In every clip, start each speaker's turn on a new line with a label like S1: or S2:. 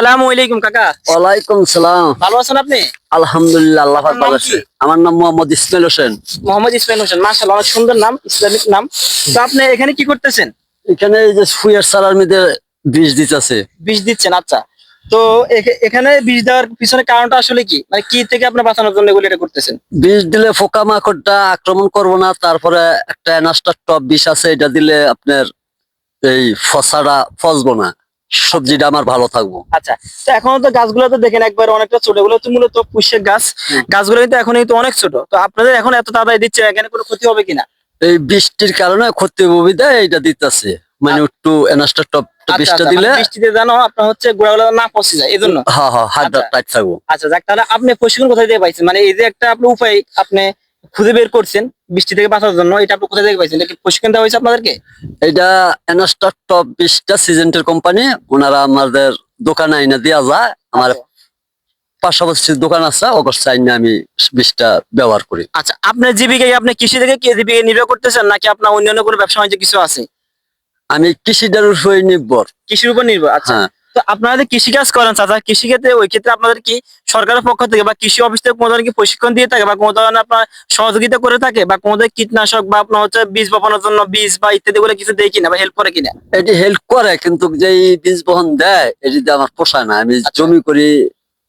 S1: আসসালামু আলাইকুম কাকা।
S2: ওয়ালাইকুম সালাম।
S1: ভালো আছেন আপনি?
S2: আলহামদুলিল্লাহ, আল্লাহ পাক
S1: আপনার
S2: ভালো
S1: নাম
S2: আছে।
S1: কি?
S2: আমার নাম মোহাম্মদ ইসমাইল হোসেন।
S1: মোহাম্মদ ইসমাইল হোসেন, মাশাআল্লাহ, অনেক সুন্দর নাম, ইসলামিক নাম। তো আপনি এখানে কি করতেছেন?
S2: এখানে এই যে ফুয়ের সালার মধ্যে বীজ দিতেছে।
S1: বিষ দিচ্ছেন, আচ্ছা। তো এখানে বিষ দেওয়ার পিছনে কারণটা আসলে কি, মানে কি থেকে আপনি বাঁচানোর জন্য এগুলো এটা করতেছেন?
S2: বীজ দিলে পোকামাকড়টা আক্রমণ করবো না, তারপরে একটা এনাস্টার টপ বিষ আছে, এটা দিলে আপনার এই ফসাটা ফসবো না, সবজিটা আমার ভালো থাকবো।
S1: আচ্ছা, তো এখন তো গাছগুলো তো দেখেন একবার অনেকটা ছোট, এগুলো তো মূলত পুষ্যের গাছ। গাছগুলো কিন্তু এখন কিন্তু অনেক ছোট, তো আপনাদের এখন এত তাড়াতাড়ি দিচ্ছে, এখানে কোনো ক্ষতি হবে কিনা?
S2: এই বৃষ্টির কারণে ক্ষতি সুবিধা এইটা দিতেছে, মানে একটু এনাস্টার টপ
S1: আচ্ছা
S2: বীজটা
S1: আচ্ছা,
S2: দিলে
S1: মানে বৃষ্টিতে যেন আপনার হচ্ছে গোড়াগুলো না পচে যায়, এই জন্য।
S2: হ্যাঁ হ্যাঁ হাতটা
S1: আচ্ছা
S2: টাইট থাকবো।
S1: আচ্ছা, যাক, তাহলে আপনি প্রশিক্ষণ কোথায় থেকে পাইছেন? মানে এই যে একটা আপনি উপায় আপনি খুঁজে বের করছেন বৃষ্টি থেকে বাঁচার জন্য, এটা আপনি কোথায় থেকে পাইছেন? এটা কি প্রশিক্ষণ দেওয়া হয়েছে আপনাদেরকে?
S2: এটা এনাস্টার টপ বীজটা সিজেন্টের কোম্পানি, ওনারা আমাদের দোকানে আইনা দেওয়া যায়। আমার
S1: আচ্ছা
S2: পাশাপাশি দোকান আছে, ওগর চাইনা আমি বীজটা ব্যবহার করি।
S1: আচ্ছা, আপনার জীবিকায় আপনি কৃষি থেকে কি জীবিকা নির্বাহ করতেছেন, নাকি আপনার অন্যান্য কোনো ব্যবসা বাণিজ্য কিছু আছে?
S2: আমি কৃষিটার উপরে নির্ভর।
S1: কৃষির উপর নির্ভর, আচ্ছা।
S2: হ্যাঁ,
S1: তো আপনারা যে কৃষিকাজ করেন চাচা, কৃষিক্ষেত্রে ওই ক্ষেত্রে আপনাদের কি সরকারের পক্ষ থেকে বা কৃষি অফিস থেকে কোনো ধরনের কি প্রশিক্ষণ দিয়ে থাকে, বা কোনো ধরনের আপনার সহযোগিতা করে থাকে, বা কোনো ধরনের কীটনাশক বা আপনার হচ্ছে বীজ বপনের জন্য বীজ বা ইত্যাদি বলে কিছু দেয় কিনা বা হেল্প করে কিনা?
S2: এটি হেল্প করে, কিন্তু যেই বীজ বহন দেয় এটি দিয়ে আমার পোষায় না। আমি
S1: আচ্ছা
S2: জমি করি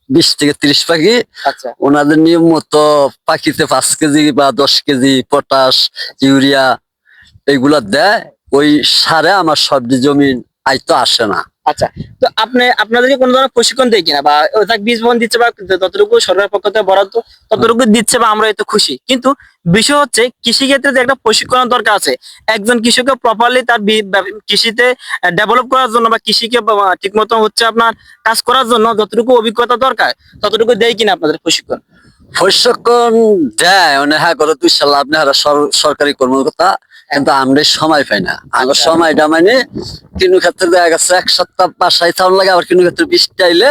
S2: 20 থেকে 30 পাখি।
S1: আচ্ছা
S2: ওনাদের নিয়ম মতো পাখিতে 5 কেজি বা 10 কেজি পটাশ, ইউরিয়া এইগুলা দেয়। ওই সারে আমার সবজি জমিন আইতো আসে না।
S1: আচ্ছা, তো আপনাদেরকে কোনো ধরনের প্রশিক্ষণ দেয় কিনা, বা ওটা বীজ বপন দিচ্ছে বা যতটুকু সরকার পক্ষ থেকে বরাদ্দ ততটুকু দিচ্ছে, বা আমরা এতে খুশি, কিন্তু বিষয় হচ্ছে কৃষি ক্ষেত্রে যে একটা প্রশিক্ষণের দরকার আছে। একজন কৃষককে প্রপারলি তার কৃষিতে ডেভেলপ করার জন্য বা কৃষিকে ঠিক মতো হচ্ছে আপনার কাজ করার জন্য যতটুকু অভিজ্ঞতা দরকার ততটুকু দেয় কিনা আপনাদের প্রশিক্ষণ?
S2: প্রশিক্ষণ দেয় অনেক, হ্যাঁ করে 2 সাল আপনি হারা সরকারি কর্মকর্তা, কিন্তু আমরা সময় পাই না। আমার
S1: আচ্ছা
S2: সময়টা মানে কিনু ক্ষেত্রে দেখা গেছে 1 সপ্তাহ বাসায় থাকুন লাগে, আবার কিনু ক্ষেত্রে বৃষ্টি আইলে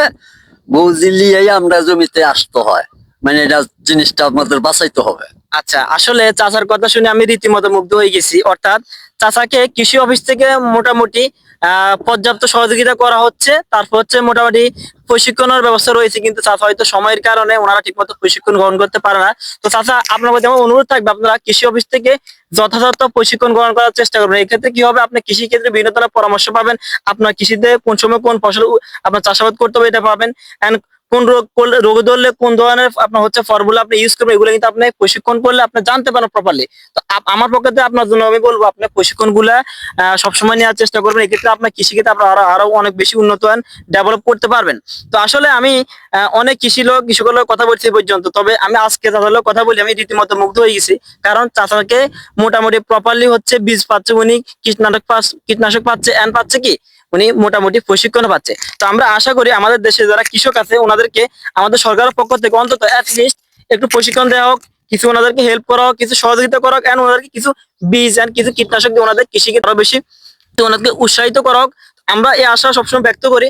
S2: বুঝিলি আমরা জমিতে আসতে হয়, মানে এটা জিনিসটা আমাদের বাঁচাইতে হবে।
S1: আচ্ছা, আসলে চাচার কথা শুনে আমি রীতিমতো মুগ্ধ হয়ে গেছি। অর্থাৎ চাচাকে কৃষি অফিস থেকে মোটামুটি পর্যাপ্ত সহযোগিতা করা হচ্ছে, তারপর হচ্ছে মোটামুটি প্রশিক্ষণের ব্যবস্থা রয়েছে, কিন্তু চাচা হয়তো সময়ের কারণে ওনারা ঠিকমতো প্রশিক্ষণ গ্রহণ করতে পারে না। তো চাচা, আপনার প্রতি আমার অনুরোধ থাকবে আপনারা কৃষি অফিস থেকে যথাযথ প্রশিক্ষণ গ্রহণ করার চেষ্টা করবেন। এক্ষেত্রে কি হবে, আপনি কৃষি ক্ষেত্রে বিভিন্ন ধরনের পরামর্শ পাবেন। আপনার কৃষিতে কোন সময় কোন ফসল আপনার চাষাবাদ করতে হবে এটা পাবেন, এন্ড কোন রোগ করলে, রোগ ধরলে কোন ধরনের আপনার হচ্ছে ফর্মুলা আপনি ইউজ করবেন, এগুলো কিন্তু আপনি প্রশিক্ষণ করলে আপনি জানতে পারেন প্রপারলি। তো আমার পক্ষে থেকে আপনার জন্য আমি বলবো আপনি প্রশিক্ষণ গুলা সবসময় নেওয়ার চেষ্টা করবেন। এক্ষেত্রে আপনার কৃষিক্ষেত্রে আপনার আরো অনেক বেশি উন্নত ডেভেলপ করতে পারবেন। তো আসলে আমি অনেক কৃষকের লোক কথা বলছি এই পর্যন্ত, তবে আমি আজকে চাচার লোক কথা বলি আমি রীতিমতো মুগ্ধ হয়ে গেছি। কারণ চাচাকে মোটামুটি প্রপারলি হচ্ছে বীজ পাচ্ছে উনি, কীটনাশক পাচ্ছে, এন্ড পাচ্ছে কি উনি মোটামুটি প্রশিক্ষণ পাচ্ছে। তো আমরা আশা করি আমাদের দেশে যারা কৃষক আছে ওনাদেরকে আমাদের সরকারের পক্ষ থেকে অন্তত অ্যাটলিস্ট একটু প্রশিক্ষণ দেওয়া হোক, কিছু ওনাদেরকে হেল্প করা হোক, কিছু সহযোগিতা করা হোক, এন্ড ওনাদেরকে কিছু বীজ এন্ড কিছু কীটনাশক দিয়ে ওনাদের কৃষিকে আরো বেশি ওনাদেরকে উৎসাহিত করা হোক। আমরা এই আশা সবসময় ব্যক্ত করি।